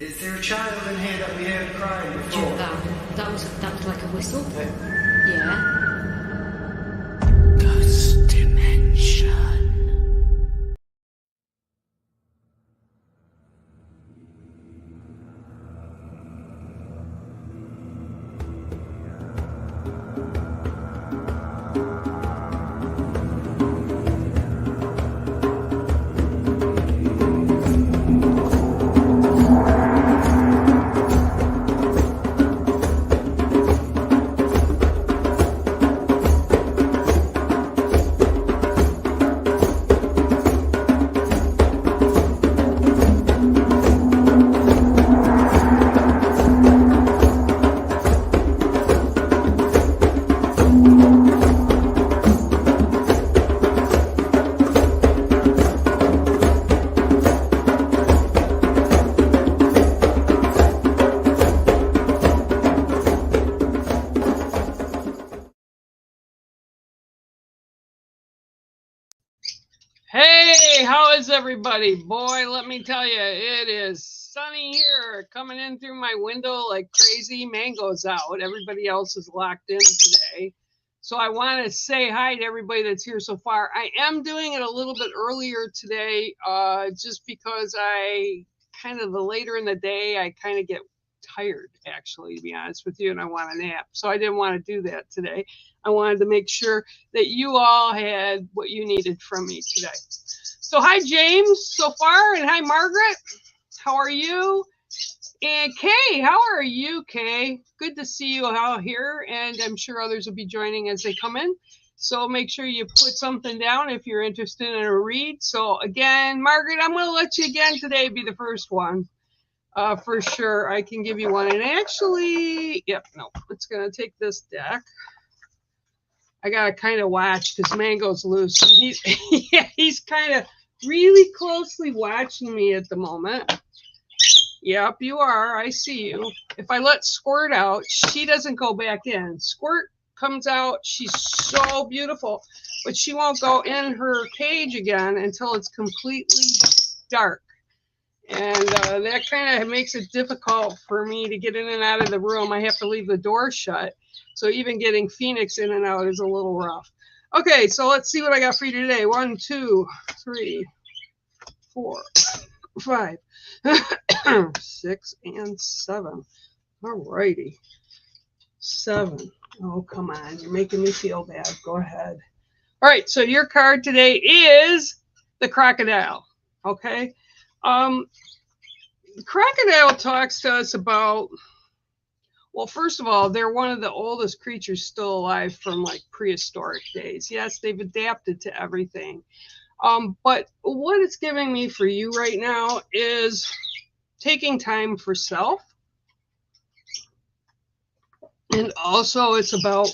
Is there a child in here that we heard crying before? That was like a whistle. Yeah. Ghost Dimension. Hey, how is everybody? Boy, let me tell you, it is sunny here, coming in through my window like crazy. Mango's out. Everybody else is locked in today. So I want to say hi to everybody that's here so far. I am doing it a little bit earlier today, just because the later in the day, I kind of get tired, actually, to be honest with you, and I want a nap. So I didn't want to do that today. I wanted to make sure that you all had what you needed from me today. So hi, James, so far, and hi, Margaret. How are you? And Kay, how are you, Kay? Good to see you out here, and I'm sure others will be joining as they come in. So make sure you put something down if you're interested in a read. So again, Margaret, I'm going to let you again today be the first one. For sure, I can give you one. And actually, it's going to take this deck. I got to kind of watch because Mango's loose. And he's kind of really closely watching me at the moment. Yep, you are. I see you. If I let Squirt out, she doesn't go back in. Squirt comes out. She's so beautiful, but she won't go in her cage again until it's completely dark. And that kind of makes it difficult for me to get in and out of the room. I have to leave the door shut. So even getting Phoenix in and out is a little rough. Okay, so let's see what I got for you today. 1, 2, 3, 4, 5, 6, and 7. All righty. 7. Oh, come on. You're making me feel bad. Go ahead. All right, so your card today is the Crocodile. Okay? Crocodile talks to us about, well, first of all, they're one of the oldest creatures still alive from like prehistoric days. Yes, they've adapted to everything. But what it's giving me for you right now is taking time for self. And also it's about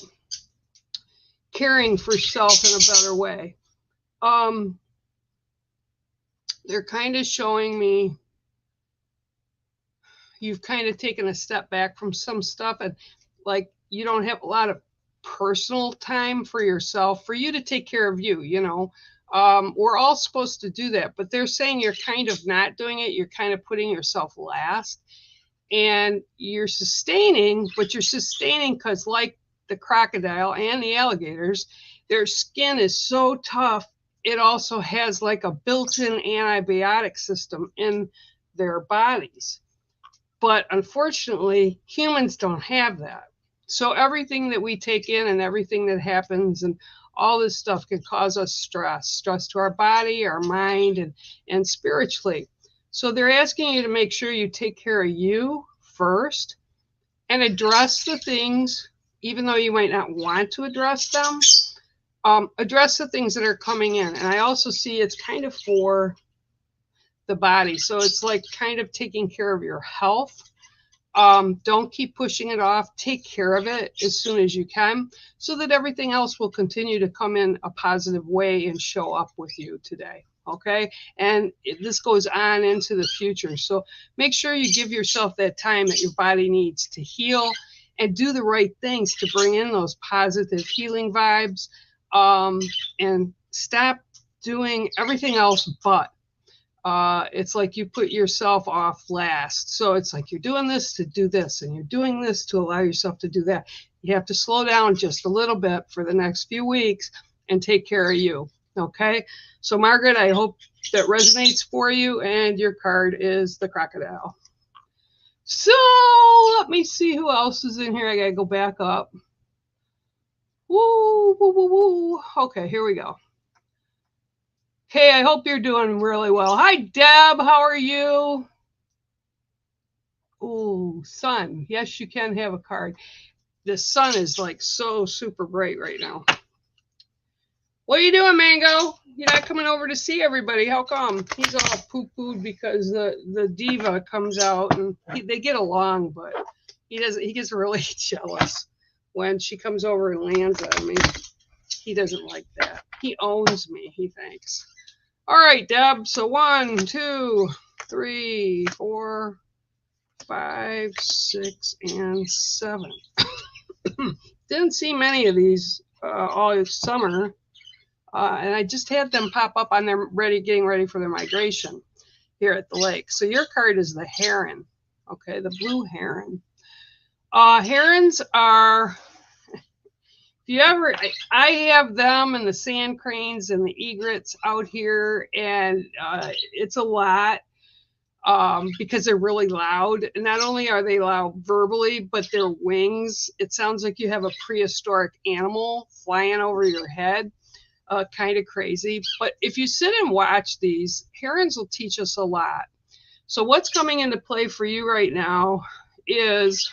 caring for self in a better way. They're kind of showing me you've kind of taken a step back from some stuff, and like you don't have a lot of personal time for yourself, for you to take care of you, you know. We're all supposed to do that, but they're saying you're kind of not doing it. You're kind of putting yourself last, and you're sustaining, but you're sustaining because like the crocodile and the alligators, their skin is so tough. It also has like a built-in antibiotic system in their bodies. But unfortunately, humans don't have that. So everything that we take in and everything that happens and all this stuff can cause us stress to our body, our mind, and spiritually. So they're asking you to make sure you take care of you first and address the things, even though you might not want to address them, address the things that are coming in. And I also see it's kind of for the body. So it's like kind of taking care of your health. Don't keep pushing it off. Take care of it as soon as you can so that everything else will continue to come in a positive way and show up with you today. Okay. And this goes on into the future. So make sure you give yourself that time that your body needs to heal and do the right things to bring in those positive healing vibes, and stop doing everything else but. It's like you put yourself off last. So it's like you're doing this to do this, and you're doing this to allow yourself to do that. You have to slow down just a little bit for the next few weeks and take care of you. Okay. So Margaret, I hope that resonates for you, and your card is the crocodile. So let me see who else is in here. I gotta go back up. Woo, woo, woo, woo. Okay, here we go. Hey, I hope you're doing really well. Hi, Deb. How are you? Oh, sun. Yes, you can have a card. The sun is like so super bright right now. What are you doing, Mango? You're not coming over to see everybody. How come? He's all poo-pooed because the diva comes out, and they get along, but he doesn't. He gets really jealous when she comes over and lands on me. He doesn't like that. He owns me, he thinks. All right, Deb. So 1, 2, 3, 4, 5, 6, and 7. Didn't see many of these all summer. And I just had them pop up on their getting ready for their migration here at the lake. So your card is the heron. Okay, the blue heron. Herons are, if you ever, I have them and the sand cranes and the egrets out here, and it's a lot because they're really loud. And not only are they loud verbally, but their wings, it sounds like you have a prehistoric animal flying over your head. Kind of crazy. But if you sit and watch these, herons will teach us a lot. So what's coming into play for you right now is,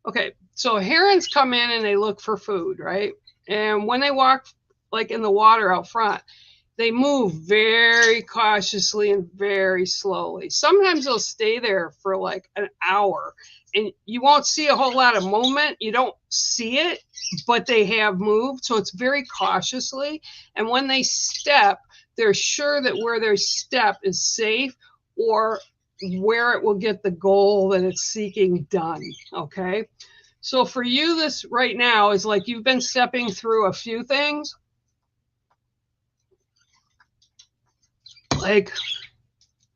okay, so herons come in and they look for food, right? And when they walk like in the water out front, they move very cautiously and very slowly. Sometimes they'll stay there for like an hour, and you won't see a whole lot of movement. You don't see it, but they have moved. So it's very cautiously. And when they step, they're sure that where they step is safe, or where it will get the goal that it's seeking done. Okay. So for you, this right now is like you've been stepping through a few things. Like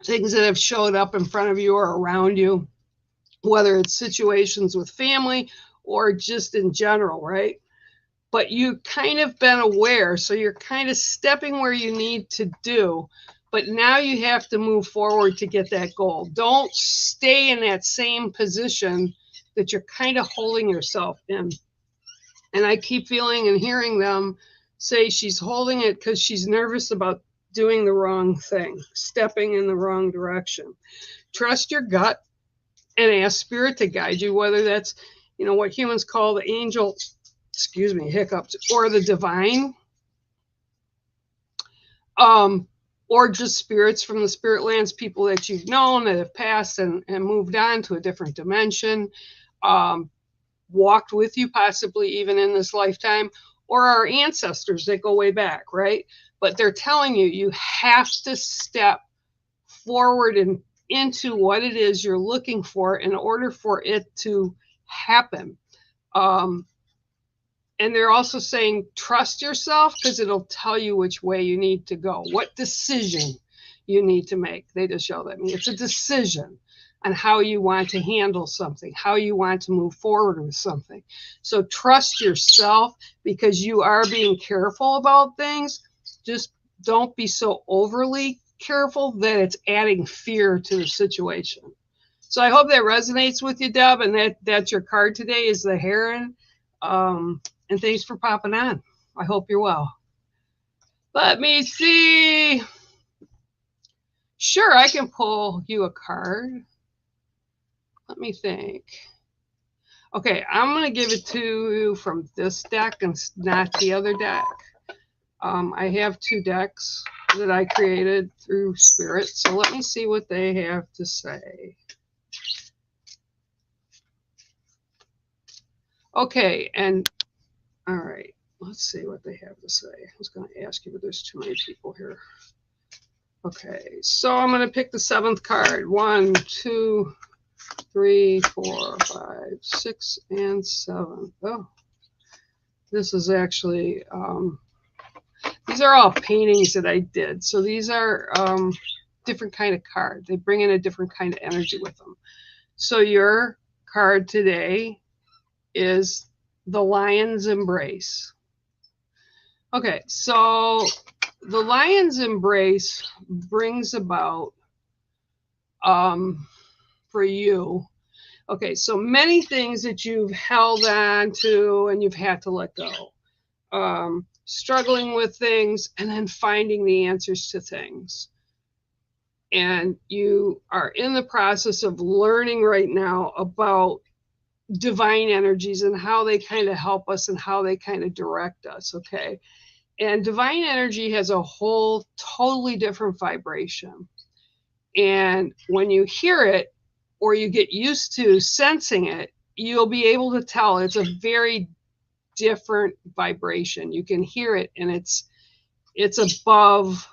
things that have showed up in front of you or around you, whether it's situations with family or just in general, right? But you've kind of been aware, so you're kind of stepping where you need to do, but now you have to move forward to get that goal. Don't stay in that same position that you're kind of holding yourself in. And I keep feeling and hearing them say she's holding it because she's nervous about doing the wrong thing, stepping in the wrong direction. Trust your gut and ask spirit to guide you, whether that's, you know, what humans call the angel, hiccups, or the divine, or just spirits from the spirit lands, people that you've known that have passed and moved on to a different dimension, walked with you possibly even in this lifetime, or our ancestors that go way back, right? But they're telling you, you have to step forward and into what it is you're looking for in order for it to happen. And they're also saying, trust yourself, because it'll tell you which way you need to go, what decision you need to make. They just yelled at me. It's a decision on how you want to handle something, how you want to move forward with something. So trust yourself, because you are being careful about things. Just don't be so overly careful that it's adding fear to the situation. So I hope that resonates with you, Deb, and that's your card today is the heron. And thanks for popping on. I hope you're well. Let me see. Sure, I can pull you a card. Let me think. Okay, I'm going to give it to you from this deck and not the other deck. I have 2 decks that I created through Spirit, so let me see what they have to say. Okay, and all right, let's see what they have to say. I was going to ask you, but there's too many people here. Okay, so I'm going to pick the 7th card. 1, 2, 3, 4, 5, 6, and 7. Oh, this is actually, these are all paintings that I did. So these are different kind of card. They bring in a different kind of energy with them. So your card today is the Lion's Embrace. Okay, so the Lion's Embrace brings about for you, okay, so many things that you've held on to and you've had to let go. Struggling with things and then finding the answers to things. And you are in the process of learning right now about divine energies and how they kind of help us and how they kind of direct us, okay? And divine energy has a whole totally different vibration. And when you hear it or you get used to sensing it, you'll be able to tell it's a very different vibration. You can hear it and it's above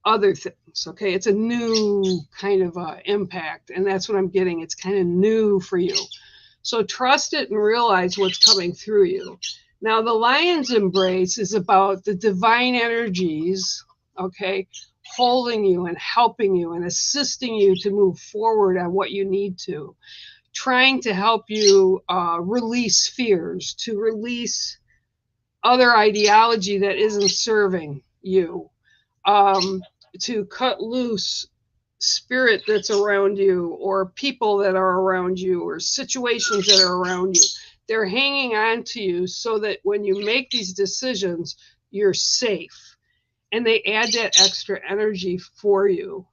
other things. Okay, it's a new kind of impact, and that's what I'm getting. It's kind of new for you, so trust it and realize what's coming through you. Now the Lion's Embrace is about the divine energies, okay, holding you and helping you and assisting you to move forward on what you need to, trying to help you release fears, to release other ideology that isn't serving you, to cut loose spirit that's around you or people that are around you or situations that are around you. They're hanging on to you so that when you make these decisions, you're safe. And they add that extra energy for you.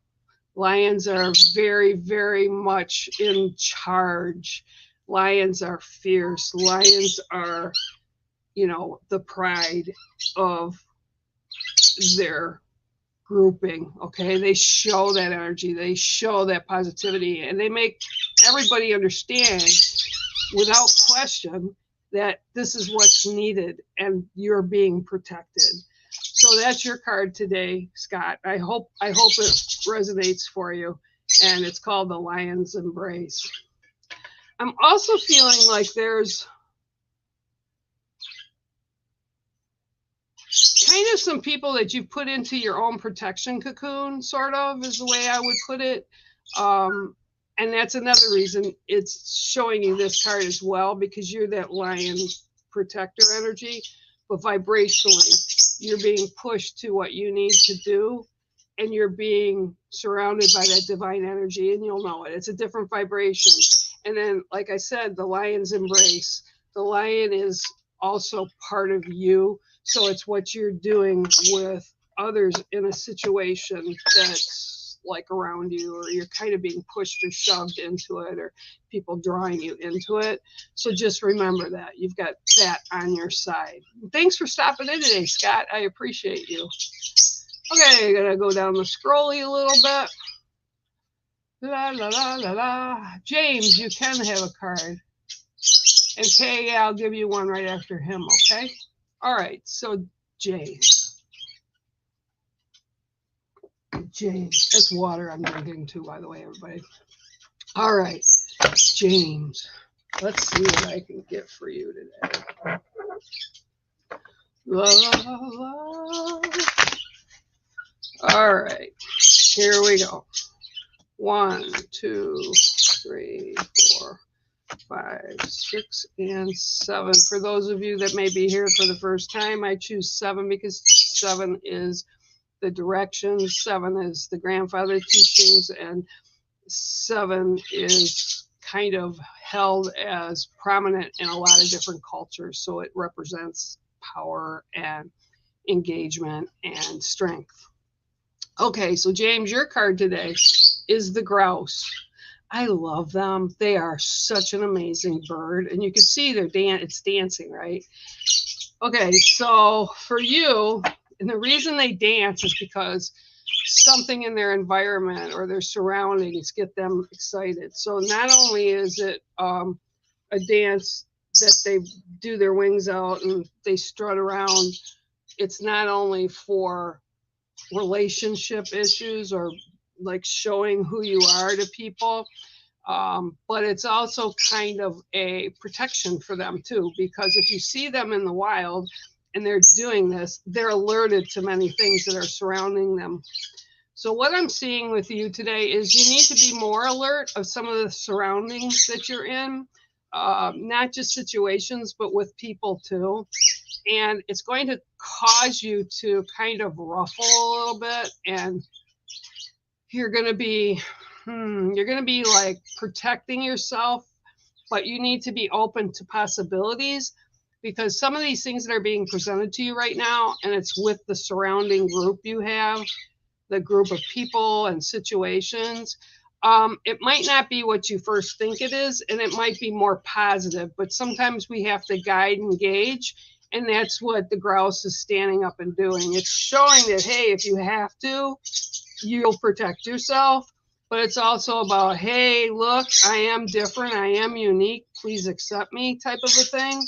Lions are very, very much in charge. Lions are fierce. Lions are, you know, the pride of their grouping. Okay, they show that energy, they show that positivity, and they make everybody understand without question that this is what's needed and you're being protected. So that's your card today, Scott. I hope it resonates for you, and it's called the Lion's Embrace. I'm also feeling like there's kind of some people that you put into your own protection cocoon, sort of, is the way I would put it. And that's another reason it's showing you this card as well, because you're that lion protector energy, but vibrationally, you're being pushed to what you need to do, and you're being surrounded by that divine energy, and you'll know it. It's a different vibration. And then, like I said, the Lion's Embrace. The lion is also part of you. So it's what you're doing with others in a situation that's like around you, or you're kind of being pushed or shoved into it, or people drawing you into it. So just remember that you've got that on your side. Thanks for stopping in today, Scott. I appreciate you. Okay, I'm gonna go down the scrolly a little bit. La la la la la. James, you can have a card. And Kay, I'll give you one right after him, okay? All right, so James. That's water I'm drinking too, by the way, everybody. All right, James. Let's see what I can get for you today. La, la, la. All right, here we go. 1, 2, 3, 4, 5, 6, and 7. For those of you that may be here for the first time, I choose 7 because 7 is the directions, 7 is the grandfather teachings, and 7 is kind of held as prominent in a lot of different cultures. So it represents power and engagement and strength. Okay, so James, your card today is the grouse. I love them. They are such an amazing bird, and you can see it's dancing, right? Okay, so for you, and the reason they dance is because something in their environment or their surroundings get them excited. So not only is it a dance that they do their wings out and they strut around, it's not only for relationship issues or like showing who you are to people, but it's also kind of a protection for them too, because if you see them in the wild and they're doing this, they're alerted to many things that are surrounding them. So what I'm seeing with you today is you need to be more alert of some of the surroundings that you're in, not just situations, but with people too. And it's going to cause you to kind of ruffle a little bit, and you're going to be like protecting yourself, but you need to be open to possibilities, because some of these things that are being presented to you right now, and it's with the surrounding group you have, the group of people and situations, it might not be what you first think it is, and it might be more positive, but sometimes we have to guide and gauge, and that's what the grouse is standing up and doing. It's showing that, hey, if you have to, you'll protect yourself, but it's also about, hey, look, I am different, I am unique, please accept me type of a thing.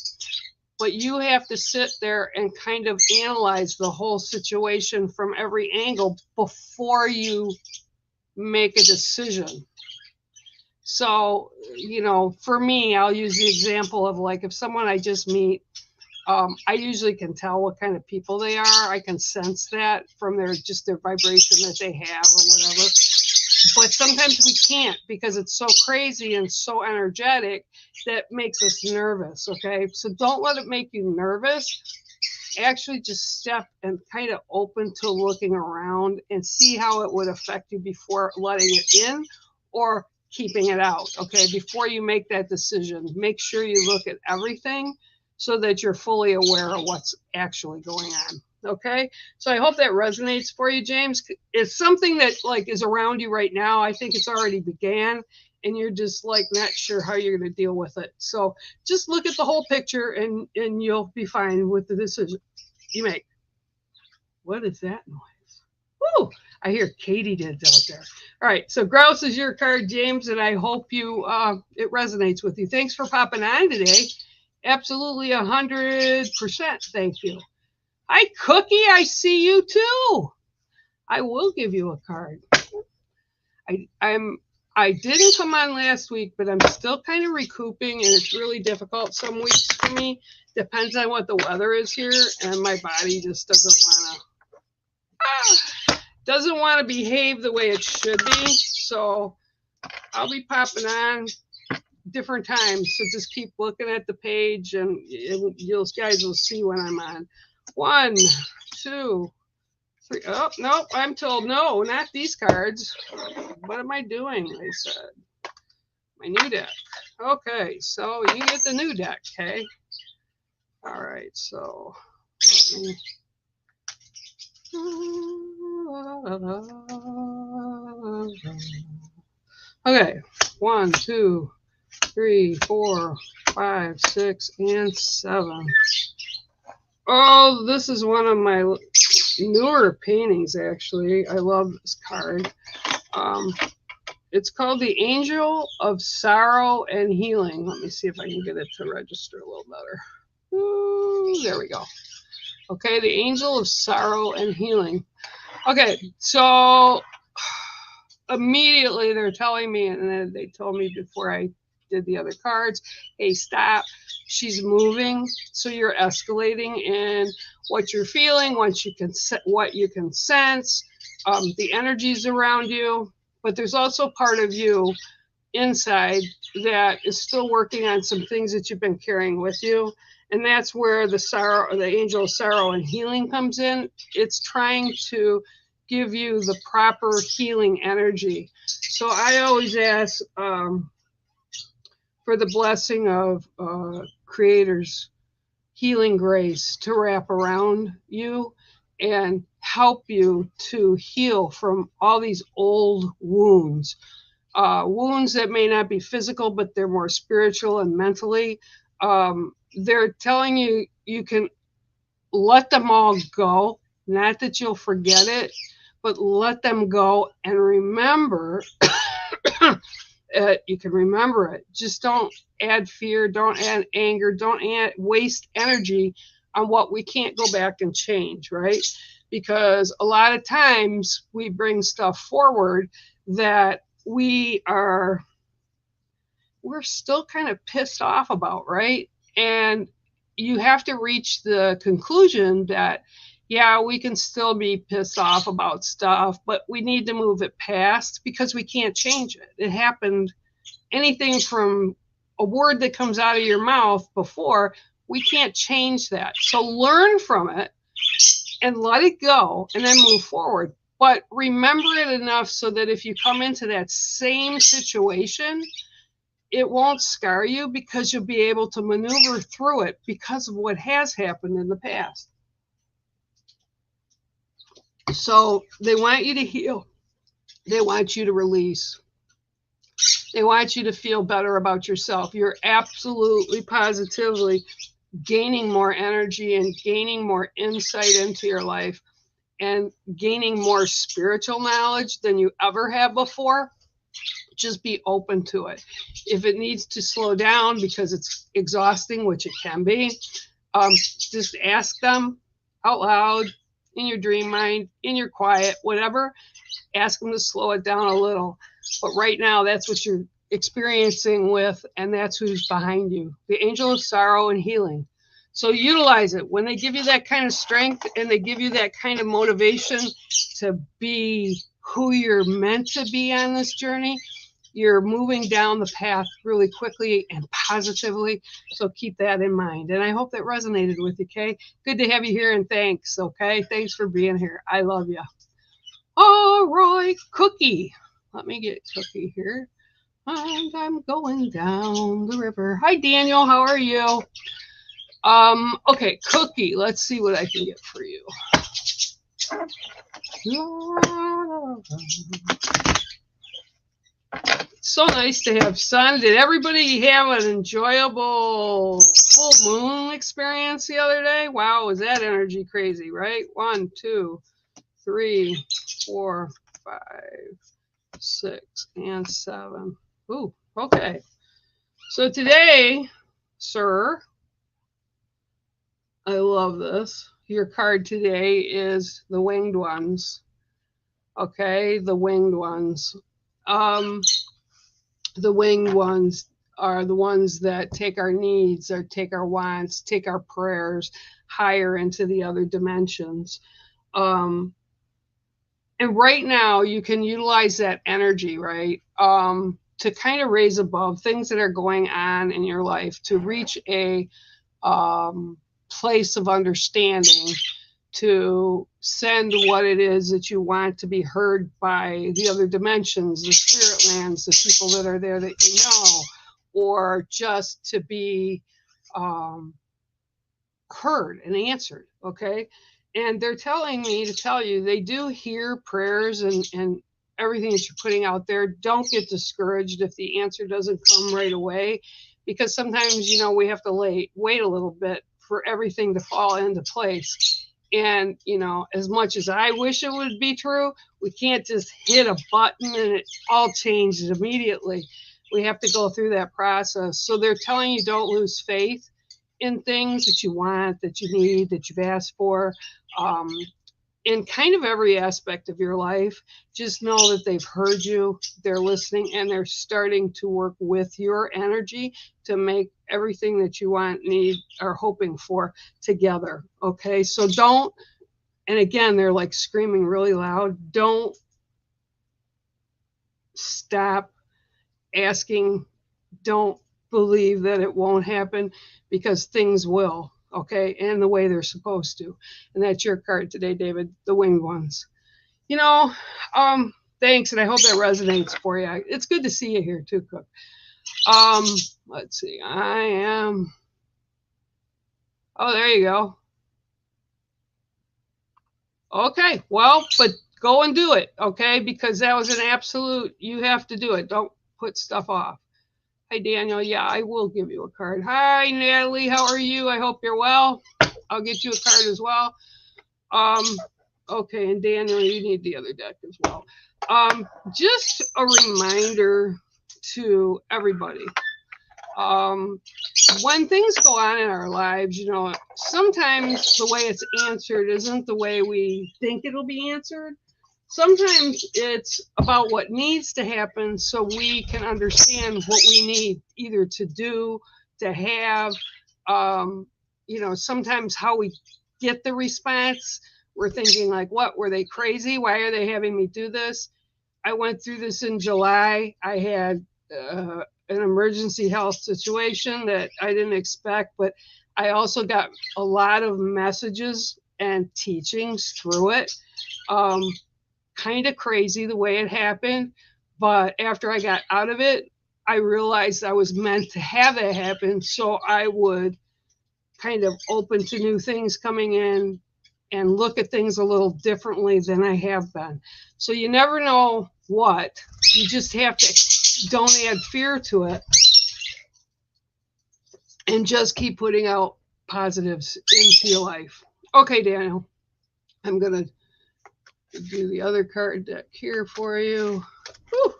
But you have to sit there and kind of analyze the whole situation from every angle before you make a decision. So, for me, I'll use the example of like if someone I just meet, I usually can tell what kind of people they are. I can sense that from their vibration that they have or whatever. But sometimes we can't, because it's so crazy and so energetic that makes us nervous. Okay. So don't let it make you nervous. Actually just step and kind of open to looking around and see how it would affect you before letting it in or keeping it out. Okay. Before you make that decision, make sure you look at everything so that you're fully aware of what's actually going on. Okay, so I hope that resonates for you, James. It's something that like is around you right now. I think it's already began, and you're just like not sure how you're going to deal with it. So just look at the whole picture, and you'll be fine with the decision you make. What is that noise? Woo! I hear katydids out there. All right, so grouse is your card, James, and I hope you it resonates with you. Thanks for popping on today. Absolutely 100%. Thank you. Hi, Cookie. I see you too. I will give you a card. I didn't come on last week, but I'm still kind of recouping, and it's really difficult some weeks for me. Depends on what the weather is here, and my body just doesn't want to behave the way it should be. So I'll be popping on different times. So just keep looking at the page, and you guys will see when I'm on. 1, 2, 3. Oh, nope. I'm told no, not these cards. What am I doing? They said. My new deck. Okay, so you get the new deck, okay? All right, so let me. Okay, 1, 2, 3, 4, 5, 6, and 7. Oh, this is one of my newer paintings, actually. I love this card. It's called the Angel of Sorrow and Healing. Let me see if I can get it to register a little better. Ooh, there we go. Okay, the Angel of Sorrow and Healing. Okay, so immediately they're telling me, and then they told me before I did the other cards, hey, stop. She's moving, so you're escalating in what you're feeling, what you can sense, the energies around you. But there's also part of you inside that is still working on some things that you've been carrying with you, and that's where the sorrow, or the Angel of Sorrow and Healing comes in. It's trying to give you the proper healing energy. So I always ask for the blessing of Creator's healing grace to wrap around you and help you to heal from all these old wounds. Wounds that may not be physical, but they're more spiritual and mentally. They're telling you you can let them all go. Not that you'll forget it, but let them go and remember it, you can remember it. Just don't add fear, don't add anger, don't waste energy on what we can't go back and change, right? Because a lot of times we bring stuff forward that we're still kind of pissed off about, right? And you have to reach the conclusion that, yeah, we can still be pissed off about stuff, but we need to move it past because we can't change it. It happened. Anything from a word that comes out of your mouth before, we can't change that. So learn from it and let it go and then move forward. But remember it enough so that if you come into that same situation, it won't scar you because you'll be able to maneuver through it because of what has happened in the past. So they want you to heal. They want you to release. They want you to feel better about yourself. You're absolutely, positively gaining more energy and gaining more insight into your life and gaining more spiritual knowledge than you ever have before. Just be open to it. If it needs to slow down because it's exhausting, which it can be, just ask them out loud, in your dream mind, in your quiet, whatever. Ask them to slow it down a little. But right now, that's what you're experiencing with, and that's who's behind you, the angel of sorrow and healing. So utilize it. When they give you that kind of strength and they give you that kind of motivation to be who you're meant to be on this journey, you're moving down the path really quickly and positively. So keep that in mind. And I hope that resonated with you, Kay. Good to have you here, and thanks, okay? Thanks for being here. I love you. All right, Cookie. Let me get Cookie here. And I'm going down the river. Hi, Daniel. How are you? Okay, Cookie. Let's see what I can get for you. So nice to have sun. Did everybody have an enjoyable full moon experience the other day? Wow, was that energy crazy, right? 1, 2, 3, 4, 5, 6, and 7. Ooh, okay. So today, sir, I love this. Your card today is the Winged Ones. Okay, the Winged Ones. The Winged Ones are the ones that take our needs, or take our wants, take our prayers higher into the other dimensions. And right now, you can utilize that energy, right, to kind of raise above things that are going on in your life, to reach a place of understanding, to send what it is that you want to be heard by the other dimensions, the spirit lands, the people that are there that you know, or just to be heard and answered, okay? And they're telling me to tell you they do hear prayers and everything that you're putting out there. Don't get discouraged if the answer doesn't come right away, because sometimes, you know, we have to wait a little bit for everything to fall into place. And, you know, as much as I wish it would be true, we can't just hit a button and it all changes immediately. We have to go through that process. So they're telling you don't lose faith in things that you want, that you need, that you've asked for, in kind of every aspect of your life. Just know that they've heard you, they're listening, and they're starting to work with your energy to make everything that you want, need, are hoping for together. Okay, so don't, and again, they're like screaming really loud, don't stop asking, don't believe that it won't happen, because things will, okay, and the way they're supposed to. And that's your card today, David, the Winged Ones. You know, thanks, and I hope that resonates for you. It's good to see you here too, Cook. Let's see, I am, oh, there you go. Okay, well, but go and do it, okay, because that was an absolute, you have to do it. Don't put stuff off. Hi, Daniel. Yeah, I will give you a card. Hi, Natalie. How are you? I hope you're well. I'll get you a card as well. Okay, and Daniel, you need the other deck as well. Just a reminder to everybody. When things go on in our lives, you know, sometimes the way it's answered isn't the way we think it'll be answered. Sometimes it's about what needs to happen so we can understand what we need either to do, to have, you know, sometimes how we get the response. We're thinking like, what, were they crazy? Why are they having me do this? I went through this in July. I had an emergency health situation that I didn't expect, but I also got a lot of messages and teachings through it. Kind of crazy the way it happened, but after I got out of it, I realized I was meant to have that happen so I would kind of open to new things coming in and look at things a little differently than I have been. So you never know what. You just have to don't add fear to it and just keep putting out positives into your life. Okay, Daniel, I'm going to do the other card deck here for you. Whew.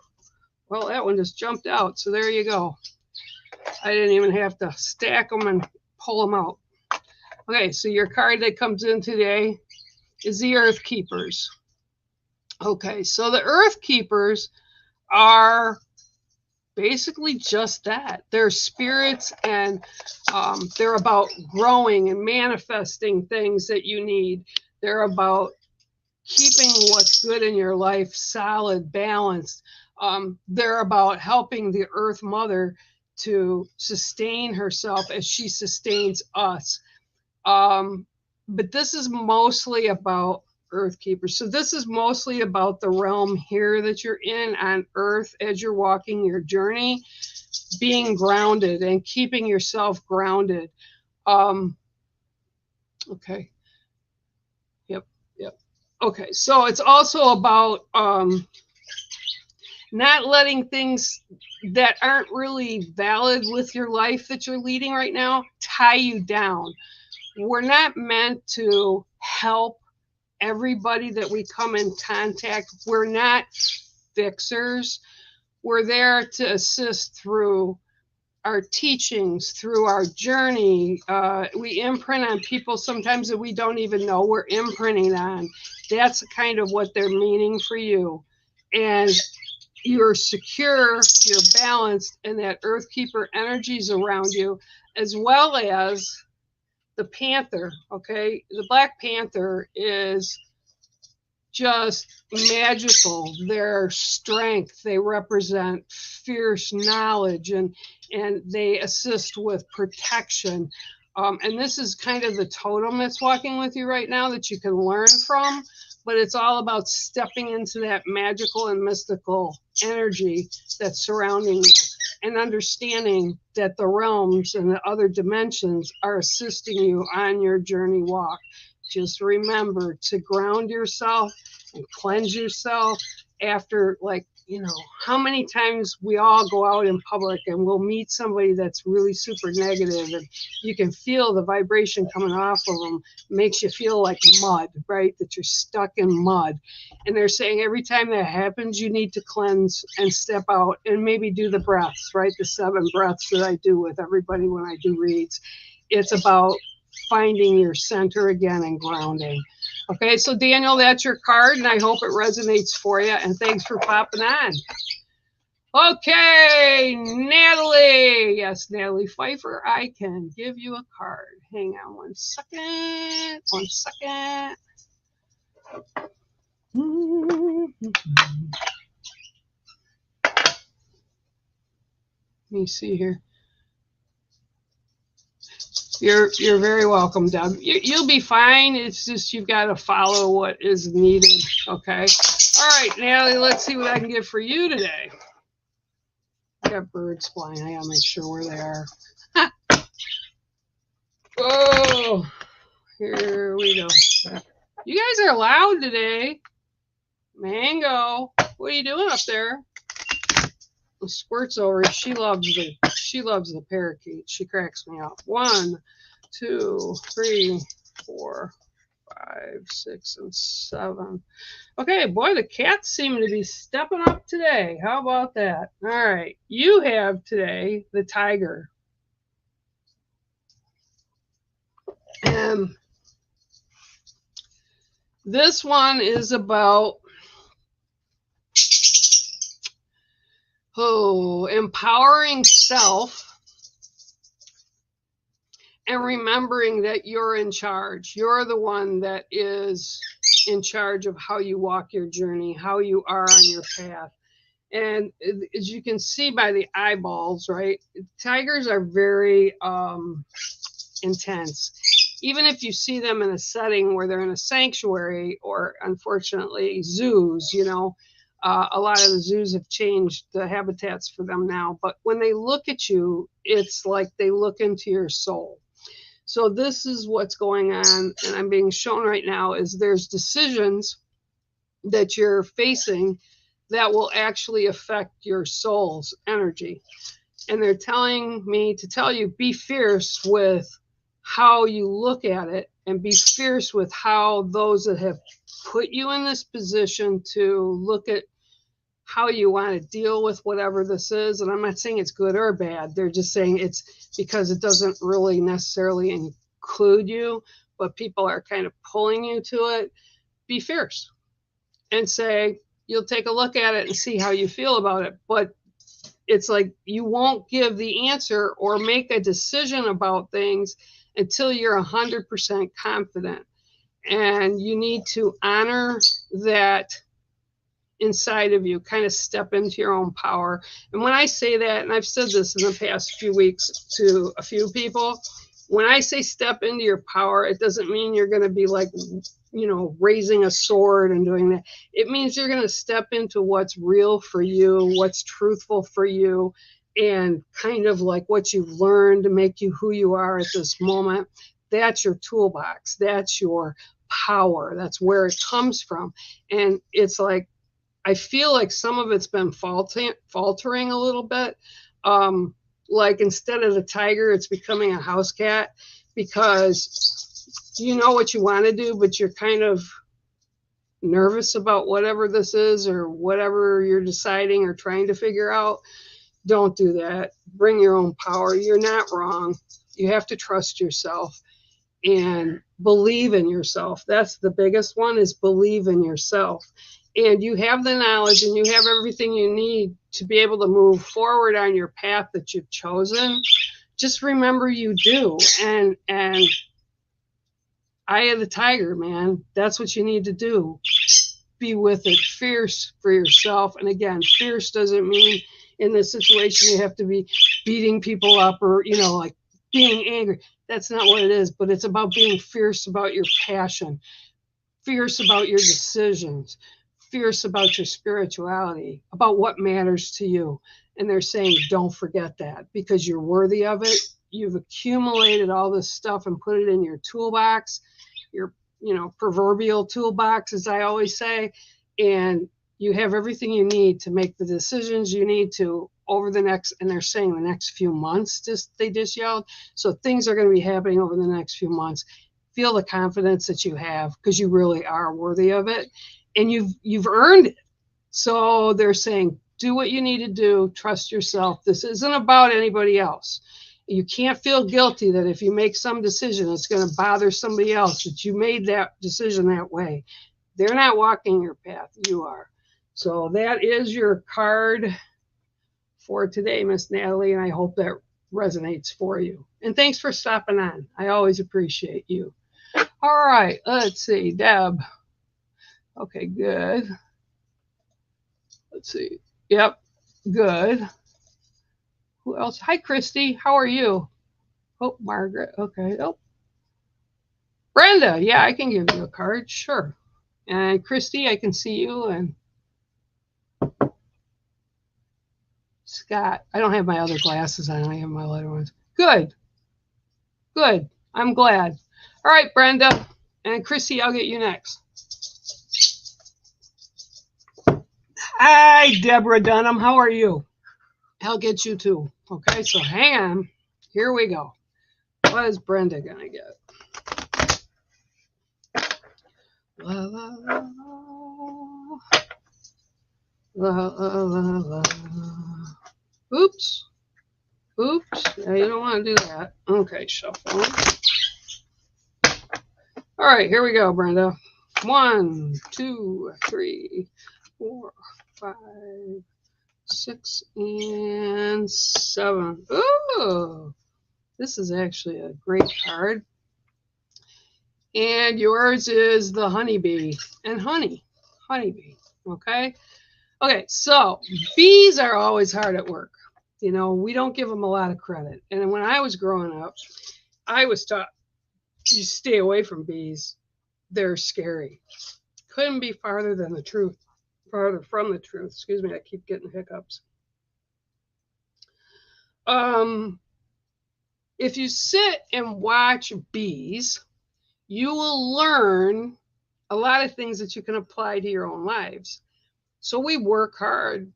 Well, that one just jumped out, so there you go. I didn't even have to stack them and pull them out. Okay, so your card that comes in today is the Earth Keepers. Okay, so the Earth Keepers are basically just that. They're spirits, and they're about growing and manifesting things that you need. They're about keeping what's good in your life solid, balanced. They're about helping the Earth Mother to sustain herself as she sustains us. But this is mostly about Earth Keepers. So this is mostly about the realm here that you're in on Earth as you're walking your journey, being grounded and keeping yourself grounded. Okay. Yep. Okay, so it's also about not letting things that aren't really valid with your life that you're leading right now tie you down. We're not meant to help everybody that we come in contact. We're not fixers. We're there to assist through our teachings, through our journey. We imprint on people sometimes that we don't even know we're imprinting on. That's kind of what they're meaning for you. And you're secure, you're balanced, and that Earth Keeper energy is around you, as well as the Panther, okay? The Black Panther is just magical. Their strength, they represent fierce knowledge, and they assist with protection. And this is kind of the totem that's walking with you right now that you can learn from, but it's all about stepping into that magical and mystical energy that's surrounding you and understanding that the realms and the other dimensions are assisting you on your journey walk. Just remember to ground yourself and cleanse yourself after, like, you know, how many times we all go out in public and we'll meet somebody that's really super negative, and you can feel the vibration coming off of them. It makes you feel like mud, right? That you're stuck in mud. And they're saying every time that happens, you need to cleanse and step out and maybe do the breaths, right? The 7 breaths that I do with everybody when I do reads. It's about finding your center again and grounding. Okay, so Daniel, that's your card, and I hope it resonates for you, and thanks for popping on. Okay, Natalie. Yes, Natalie Pfeiffer, I can give you a card. Hang on one second. Let me see here. You're very welcome, Deb. You'll be fine. It's just you've got to follow what is needed. Okay. All right, Natalie, let's see what I can get for you today. I got birds flying. I gotta make sure where they are. Oh, here we go. You guys are loud today. Mango, what are you doing up there? The Squirt's over. She loves the parakeet. She cracks me up. 1, 2, 3, 4, 5, 6, and 7. Okay, boy, the cats seem to be stepping up today. How about that? All right, you have today the Tiger. And this one is about empowering self and remembering that you're in charge. You're the one that is in charge of how you walk your journey, how you are on your path. And as you can see by the eyeballs, right? Tigers are very intense. Even if you see them in a setting where they're in a sanctuary or, unfortunately, zoos, you know, a lot of the zoos have changed the habitats for them now. But when they look at you, it's like they look into your soul. So this is what's going on, and I'm being shown right now, is there's decisions that you're facing that will actually affect your soul's energy. And they're telling me to tell you, be fierce with how you look at it, and be fierce with how those that have put you in this position to look at how you want to deal with whatever this is. And I'm not saying it's good or bad. They're just saying it's because it doesn't really necessarily include you, but people are kind of pulling you to it. Be fierce and say, you'll take a look at it and see how you feel about it. But it's like you won't give the answer or make a decision about things until you're 100% confident. And you need to honor that inside of you, kind of step into your own power. And when I say that, and I've said this in the past few weeks to a few people, when I say step into your power, it doesn't mean you're going to be like, you know, raising a sword and doing that. It means you're going to step into what's real for you, what's truthful for you, and kind of like what you've learned to make you who you are at this moment. That's your toolbox. That's your power. That's where it comes from. And it's like, I feel like some of it's been faltering a little bit. Like instead of the tiger, it's becoming a house cat, because you know what you want to do, but you're kind of nervous about whatever this is or whatever you're deciding or trying to figure out. Don't do that. Bring your own power. You're not wrong. You have to trust yourself and believe in yourself. That's the biggest one, is believe in yourself. And you have the knowledge and you have everything you need to be able to move forward on your path that you've chosen. Just remember you do. And eye of the tiger, man. That's what you need to do. Be with it. Fierce for yourself. And again, fierce doesn't mean in this situation you have to be beating people up or, you know, like being angry. That's not what it is. But it's about being fierce about your passion, fierce about your decisions, fierce about your spirituality, about what matters to you. And they're saying, don't forget that, because you're worthy of it. You've accumulated all this stuff and put it in your toolbox, your, you know, proverbial toolbox, as I always say. And you have everything you need to make the decisions you need to over the next, and they're saying the next few months, they just yelled. So things are going to be happening over the next few months. Feel the confidence that you have, because you really are worthy of it. And you've earned it. So they're saying, do what you need to do. Trust yourself. This isn't about anybody else. You can't feel guilty that if you make some decision, it's going to bother somebody else, that you made that decision that way. They're not walking your path. You are. So that is your card for today, Miss Natalie. And I hope that resonates for you. And thanks for stopping on. I always appreciate you. All right. Let's see. Deb. Okay, good. Let's see. Yep, good. Who else? Hi, Christy. How are you? Oh, Margaret. Okay. Oh, Brenda. Yeah, I can give you a card. Sure. And Christy, I can see you. And Scott. I don't have my other glasses on. I have my other ones. Good. Good. I'm glad. All right, Brenda. And Christy, I'll get you next. Hi, Deborah Dunham. How are you? I'll get you too. Okay, so hang on. Here we go. What is Brenda going to get? La la la la la la la. Oops. Oops. Yeah, you don't want to do that. Okay, shuffle. All right, here we go, Brenda. 1, 2, 3, 4, 5, 6, and 7. Ooh, this is actually a great card. And yours is the honeybee and honeybee. Okay. Okay. So bees are always hard at work. You know, we don't give them a lot of credit. And when I was growing up, I was taught you stay away from bees. They're scary. Couldn't be farther than the truth. Farther from the truth. Excuse me. I keep getting hiccups. If you sit and watch bees, you will learn a lot of things that you can apply to your own lives. So we work hard,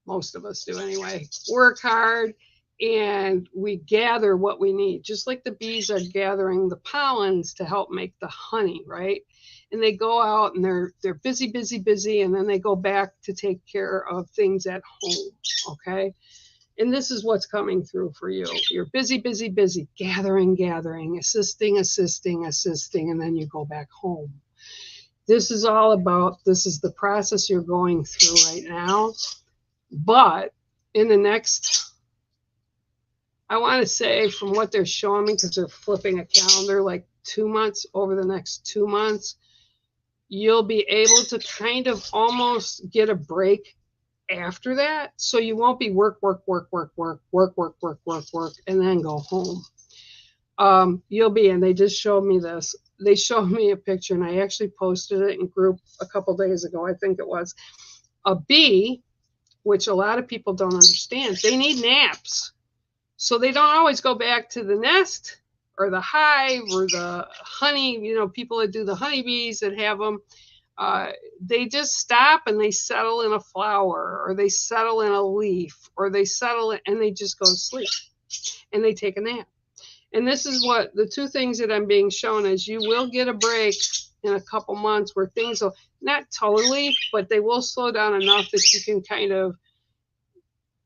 most of us do anyway, work hard, and we gather what we need, just like the bees are gathering the pollens to help make the honey, right? And they go out and they're busy, and then they go back to take care of things at home, okay? And this is what's coming through for you. You're busy, gathering, assisting, and then you go back home. This is all about, this is the process you're going through right now. But in the next, I want to say from what they're showing me, because they're flipping a calendar, like 2 months, over the next 2 months, you'll be able to kind of almost get a break after that, so you won't be work, and then go home. You'll be, and they just showed me this. They showed me a picture, and I actually posted it in group a couple days ago. I think it was a bee, which a lot of people don't understand. They need naps, so they don't always go back to the nest or the hive or the honey. You know, people that do the honeybees that have them. They just stop and they settle in a flower, or they settle in a leaf, or they settle and they just go to sleep and they take a nap. And this is what the two things that I'm being shown is you will get a break in a couple months where things will, not totally, but they will slow down enough that you can kind of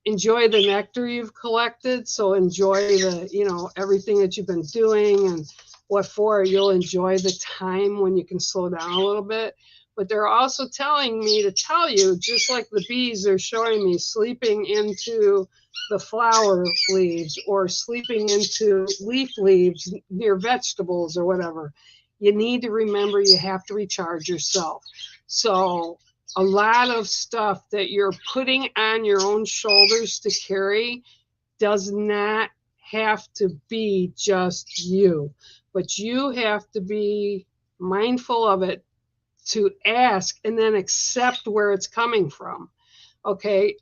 enjoy the nectar you've collected. So enjoy the, you know, everything that you've been doing and what for. You'll enjoy the time when you can slow down a little bit. But they're also telling me to tell you, just like the bees are showing me sleeping into the flower leaves or sleeping into leaf leaves near vegetables or whatever, you need to remember you have to recharge yourself. So a lot of stuff that you're putting on your own shoulders to carry does not have to be just you, but you have to be mindful of it, to ask and then accept where it's coming from. Okay.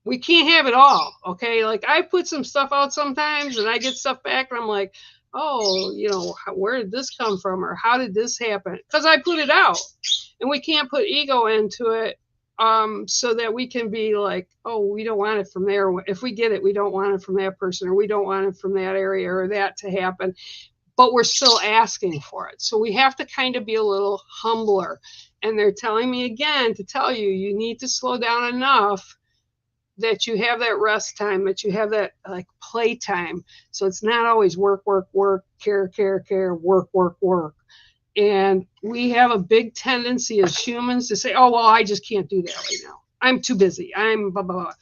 We can't have it all. Okay. Like I put some stuff out sometimes and I get stuff back and I'm like, oh, you know, where did this come from? Or how did this happen? Because I put it out, and we can't put ego into it. So that we can be like, oh, we don't want it from there. If we get it, we don't want it from that person, or we don't want it from that area or that to happen. But we're still asking for it. So we have to kind of be a little humbler. And they're telling me again to tell you, you need to slow down enough that you have that rest time, that you have that like play time. So it's not always work, care, work. And we have a big tendency as humans to say, oh, well, I just can't do that right now. I'm too busy. I'm blah, blah, blah.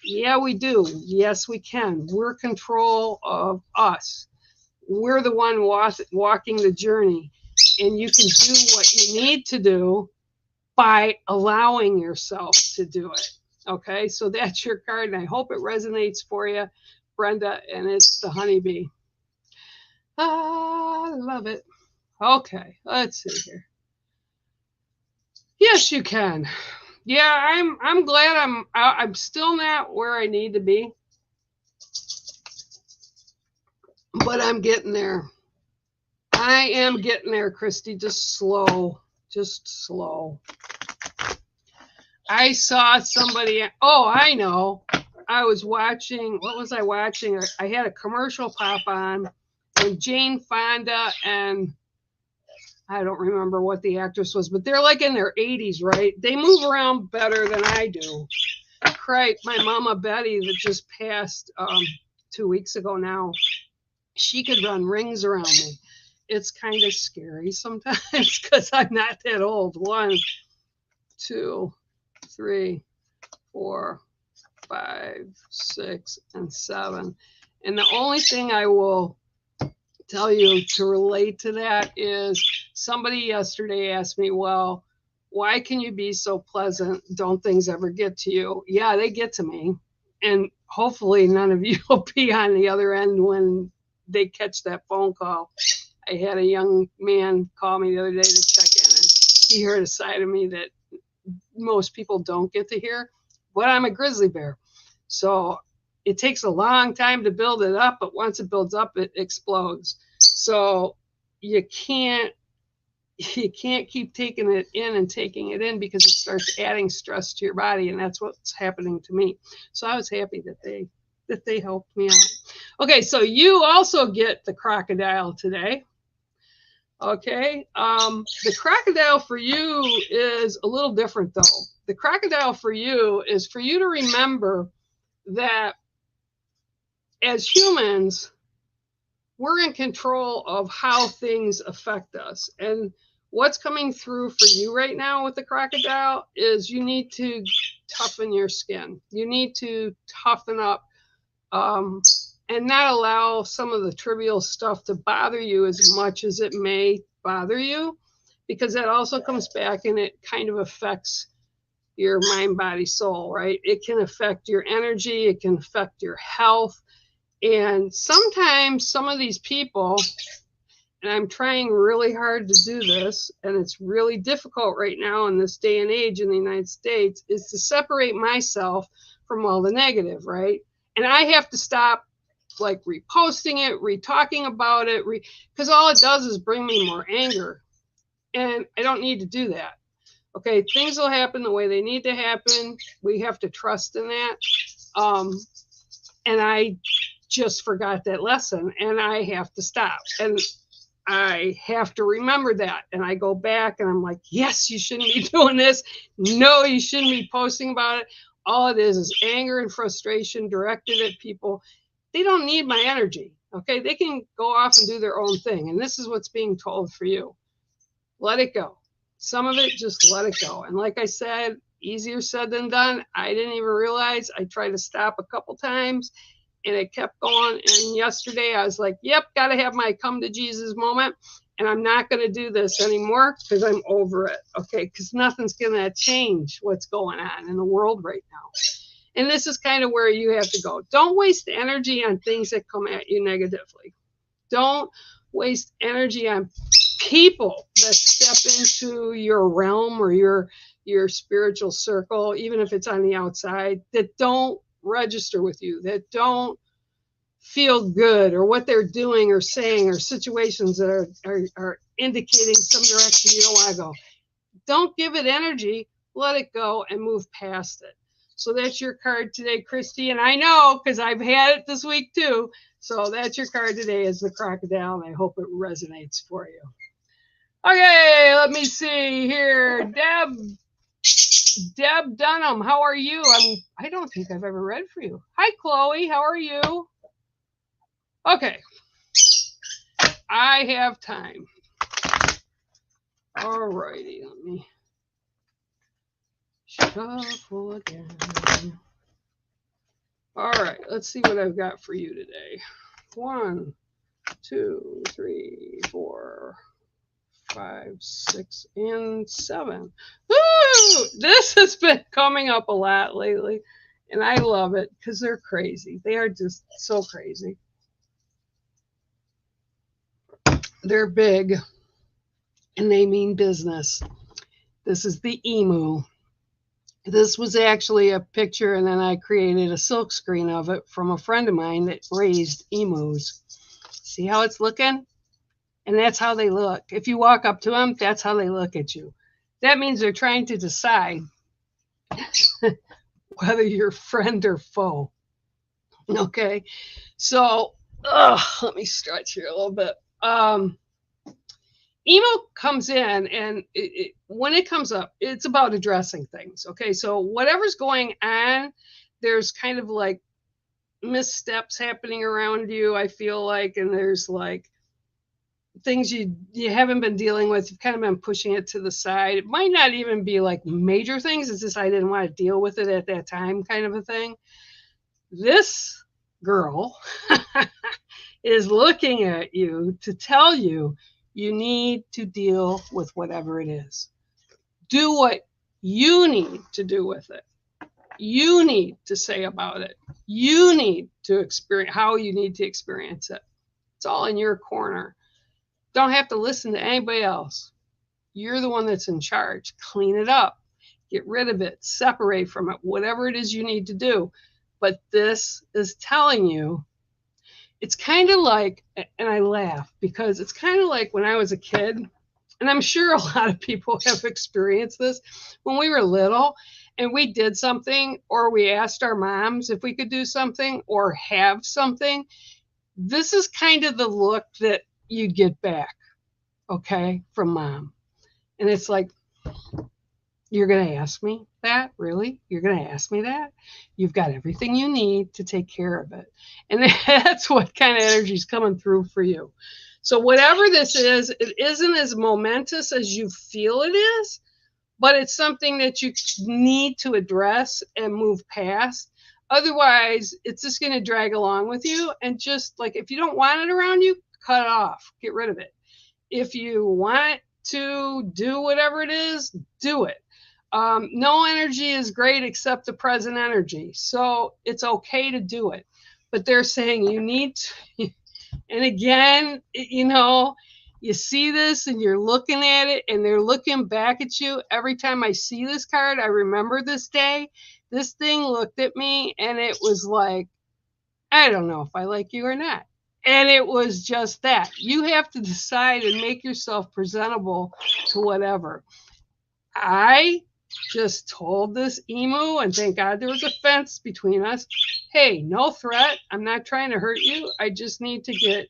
Yeah, we do. Yes, we can. We're control of us. We're the one walking the journey, and you can do what you need to do by allowing yourself to do it. Okay, so that's your card, and I hope it resonates for you, Brenda, and it's the honeybee. I love it. Okay, let's see here. Yes, you can. Yeah, I'm glad I'm still not where I need to be, but I'm getting there. I am getting there, Christy. Just slow. I saw somebody. Oh, I know. I was watching. What was I watching? I had a commercial pop on, and Jane Fonda and I don't remember what the actress was, but they're like in their 80s, right? They move around better than I do. Right, my mama Betty that just passed 2 weeks ago now, she could run rings around me. It's kind of scary sometimes because I'm not that old. 1, 2, 3, 4, 5, 6, and 7. And the only thing I will tell you to relate to that is somebody yesterday asked me, well, why can you be so pleasant? Don't things ever get to you? Yeah, they get to me. And hopefully none of you will be on the other end when they catch that phone call. I had a young man call me the other day to check in, and he heard a side of me that most people don't get to hear. But I'm a grizzly bear. So it takes a long time to build it up, but once it builds up, it explodes. So you can't keep taking it in and taking it in because it starts adding stress to your body, and that's what's happening to me. So I was happy that they helped me out. Okay, so you also get the crocodile today. Okay, the crocodile for you is a little different though. The crocodile for you is for you to remember that as humans, we're in control of how things affect us. And what's coming through for you right now with the crocodile is you need to toughen your skin. You need to toughen up and not allow some of the trivial stuff to bother you as much as it may bother you, because that also comes back and it kind of affects your mind, body, soul, right? It can affect your energy. It can affect your health. And sometimes some of these people, and I'm trying really hard to do this, and it's really difficult right now in this day and age in the United States, is to separate myself from all the negative, right? And I have to stop like reposting it, re-talking about it, because all it does is bring me more anger. And I don't need to do that. Okay, things will happen the way they need to happen. We have to trust in that. And I just forgot that lesson, and I have to stop. And I have to remember that. And I go back and I'm like, yes, you shouldn't be doing this. No, you shouldn't be posting about it. All it is anger and frustration directed at people. They don't need my energy. Okay, they can go off and do their own thing. And this is what's being told for you. Let it go. Some of it, just let it go. And like I said, easier said than done. I didn't even realize. I tried to stop a couple times and it kept going. And yesterday I was like, yep, got to have my come to Jesus moment. And I'm not going to do this anymore because I'm over it. Okay, because nothing's going to change what's going on in the world right now. And this is kind of where you have to go. Don't waste energy on things that come at you negatively. Don't waste energy on people that step into your realm or your spiritual circle, even if it's on the outside, that don't register with you, that don't feel good, or what they're doing or saying, or situations that are indicating some direction you don't want to go. Don't give it energy. Let it go and move past it. So that's your card today, Christy. And I know because I've had it this week too. So that's your card today, is the crocodile, and I hope it resonates for you. Okay, let me see here. Deb Dunham, how are you? I don't think I've ever read for you. Hi, Chloe, how are you? Okay, I have time. All righty, let me shuffle again. All right, let's see what I've got for you today. 1, 2, 3, 4, 5, 6, and 7. Woo! This has been coming up a lot lately, and I love it because they're crazy. They are just so crazy. They're big, and they mean business. This is the emu. This was actually a picture, and then I created a silk screen of it from a friend of mine that raised emus. See how it's looking? And that's how they look. If you walk up to them, that's how they look at you. That means they're trying to decide whether you're friend or foe. Okay, so let me stretch here a little bit. emo comes in, and when it comes up, it's about addressing things. Okay, so whatever's going on, there's kind of like missteps happening around you, I feel like, and there's like things you haven't been dealing with. You've kind of been pushing it to the side. It might not even be like major things. It's just I didn't want to deal with it at that time, kind of a thing. This girl is looking at you to tell you you need to deal with whatever it is. Do what you need to do with it. You need to say about it. You need to experience how you need to experience it. It's all in your corner. Don't have to listen to anybody else. You're the one that's in charge. Clean it up. Get rid of it. Separate from it. Whatever it is you need to do. But this is telling you, it's kind of like, and I laugh because it's kind of like when I was a kid, and I'm sure a lot of people have experienced this, when we were little and we did something, or we asked our moms if we could do something or have something. This is kind of the look that you'd get back, okay, from mom. And it's like, you're going to ask me that? Really? You're going to ask me that? You've got everything you need to take care of it. And that's what kind of energy is coming through for you. So whatever this is, it isn't as momentous as you feel it is, but it's something that you need to address and move past. Otherwise, it's just going to drag along with you. And just like, if you don't want it around you, cut it off, get rid of it. If you want to do whatever it is, do it. No energy is great except the present energy. So it's okay to do it. But they're saying you need to, and again, you know, you see this and you're looking at it and they're looking back at you. Every time I see this card, I remember this day. This thing looked at me and it was like, I don't know if I like you or not. And it was just that. You have to decide and make yourself presentable to whatever. I just told this emu, and thank God there was a fence between us. Hey, no threat. I'm not trying to hurt you. I just need to get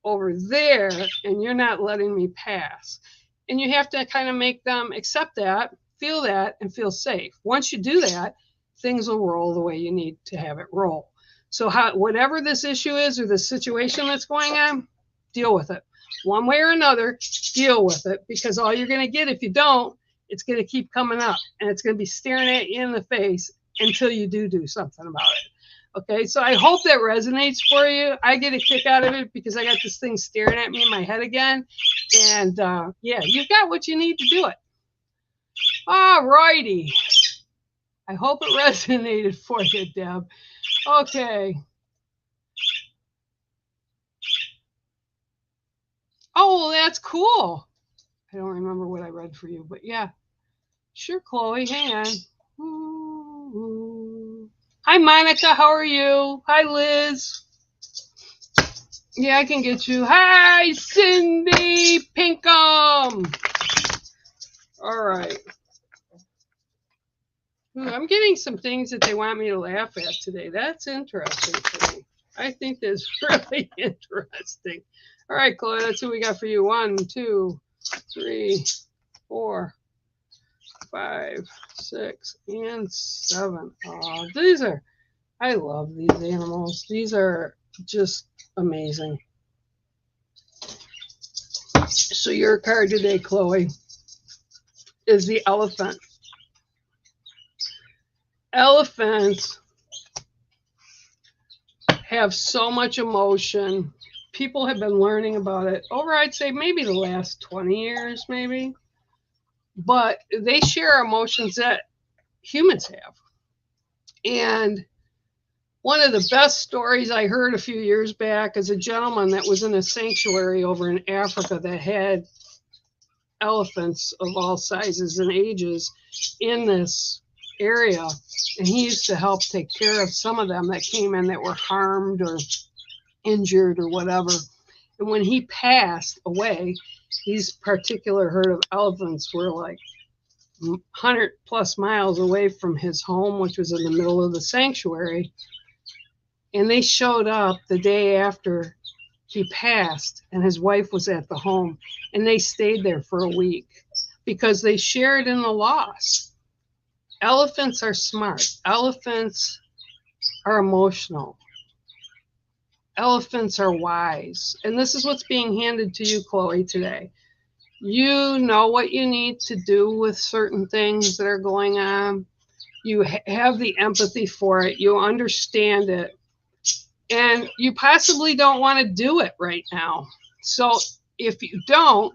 over there, and you're not letting me pass. And you have to kind of make them accept that, feel that, and feel safe. Once you do that, things will roll the way you need to have it roll. So whatever this issue is or the situation that's going on, deal with it. One way or another, deal with it, because all you're going to get if you don't, it's going to keep coming up, and it's going to be staring at you in the face until you do something about it. Okay, so I hope that resonates for you. I get a kick out of it because I got this thing staring at me in my head again. And yeah, you've got what you need to do it. All righty. I hope it resonated for you, Deb. Okay. Oh, that's cool. I don't remember what I read for you, but yeah. Sure, Chloe. Hang on. Ooh. Hi, Monica. How are you? Hi, Liz. Yeah, I can get you. Hi, Cindy Pinkham. All right. Ooh, I'm getting some things that they want me to laugh at today. That's interesting for me. I think that's really interesting. All right, Chloe, that's what we got for you. 1, 2, 3, 4, 5, 6, and 7. Oh, these are, I love these animals. These are just amazing. So your card today, Chloe, is the elephant. Elephants have so much emotion. People have been learning about it over, I'd say, maybe the last 20 years, maybe. But they share emotions that humans have. And one of the best stories I heard a few years back is a gentleman that was in a sanctuary over in Africa that had elephants of all sizes and ages in this area. And he used to help take care of some of them that came in that were harmed or injured or whatever. And when he passed away, these particular herd of elephants were like 100 plus miles away from his home, which was in the middle of the sanctuary. And they showed up the day after he passed, and his wife was at the home, and they stayed there for a week because they shared in the loss. Elephants are smart. Elephants are emotional. Elephants are wise. And this is what's being handed to you, Chloe, today. You know what you need to do with certain things that are going on. You have the empathy for it. You understand it. And you possibly don't want to do it right now. So if you don't,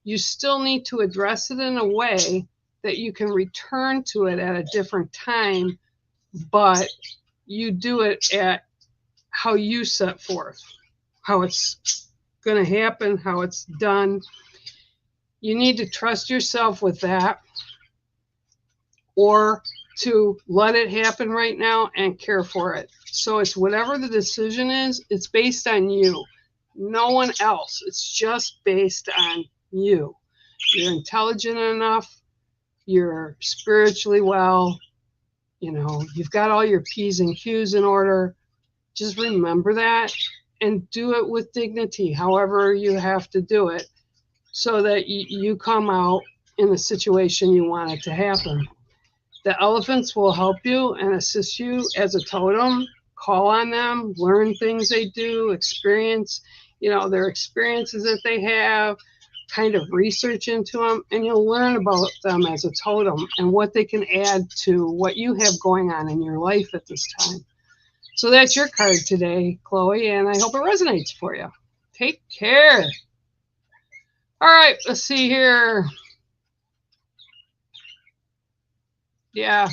you still need to address it in a way that you can return to it at a different time, but you do it at how you set forth, how it's going to happen, how it's done. You need to trust yourself with that, or to let it happen right now and care for it. So it's whatever the decision is, it's based on you, no one else. It's just based on you. You're intelligent enough, you're spiritually well, you know, you've got all your P's and Q's in order. Just remember that and do it with dignity, however you have to do it, so that you come out in the situation you want it to happen. The elephants will help you and assist you as a totem. Call on them, learn things they do, experience, you know, their experiences that they have, kind of research into them, and you'll learn about them as a totem and what they can add to what you have going on in your life at this time. So that's your card today, Chloe, and I hope it resonates for you. Take care. All right, let's see here. Yeah.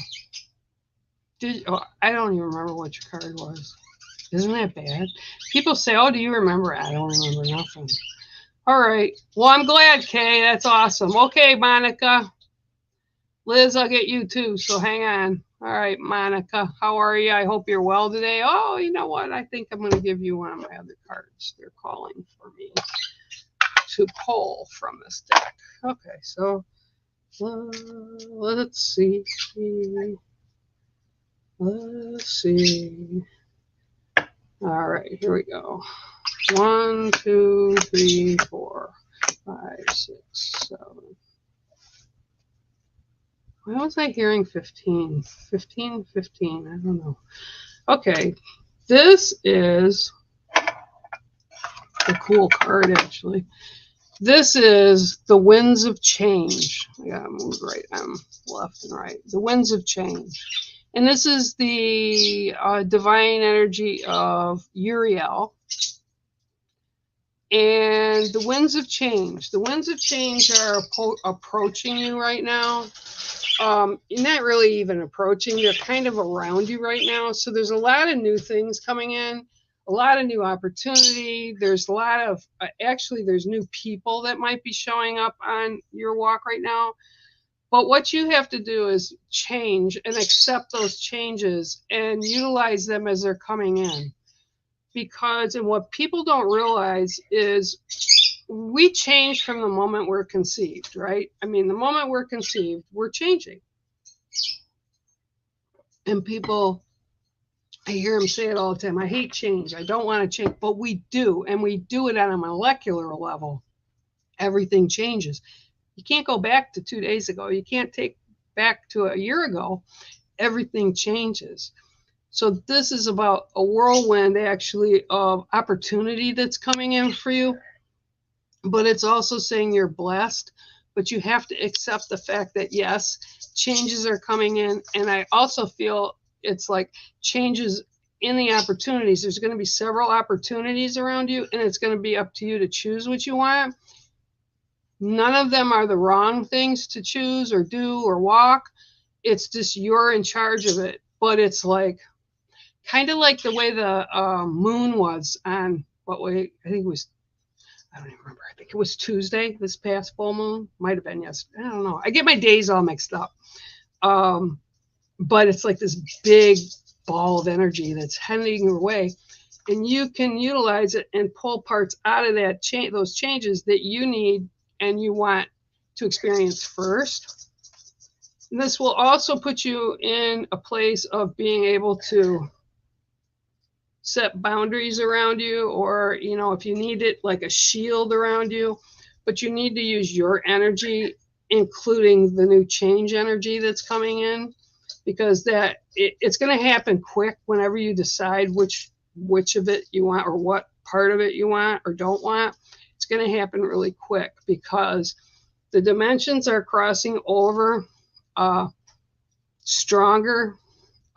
I don't even remember what your card was. Isn't that bad? People say, oh, do you remember? I don't remember nothing. All right. Well, I'm glad, Kay. That's awesome. Okay, Monica. Liz, I'll get you too, so hang on. All right, Monica, how are you? I hope you're well today. Oh, you know what? I think I'm going to give you one of my other cards. They're calling for me to pull from this deck. Okay, so let's see. Let's see. All right, here we go. 1, 2, 3, 4, 5, 6, 7. Why was I hearing 15? 15, 15, I don't know. Okay, this is a cool card, actually. This is the Winds of Change. I gotta move right, left and right. The Winds of Change. And this is the divine energy of Uriel. And the Winds of Change. The Winds of Change are approaching you right now. You're not really even approaching. They're kind of around you right now. So there's a lot of new things coming in, a lot of new opportunity. There's a lot of, actually, there's new people that might be showing up on your walk right now. But what you have to do is change and accept those changes and utilize them as they're coming in. Because, and what people don't realize is we change from the moment we're conceived, right? I mean, the moment we're conceived, we're changing. And people, I hear them say it all the time, I hate change, I don't want to change, but we do, and we do it on a molecular level. Everything changes. You can't go back to 2 days ago. You can't take back to a year ago. Everything changes. So this is about a whirlwind, actually, of opportunity that's coming in for you. But it's also saying you're blessed. But you have to accept the fact that, yes, changes are coming in. And I also feel it's like changes in the opportunities. There's going to be several opportunities around you, and it's going to be up to you to choose what you want. None of them are the wrong things to choose or do or walk. It's just you're in charge of it. But it's like kind of like the way the moon was on what way, I think it was, I don't even remember. I think it was Tuesday, this past full moon. Might have been yesterday. I don't know. I get my days all mixed up. But it's like this big ball of energy that's heading your way. And you can utilize it and pull parts out of that those changes that you need and you want to experience first. And this will also put you in a place of being able to set boundaries around you, or, you know, if you need it like a shield around you, but you need to use your energy, including the new change energy that's coming in, because it's going to happen quick whenever you decide which of it you want, or what part of it you want or don't want. It's going to happen really quick because the dimensions are crossing over stronger.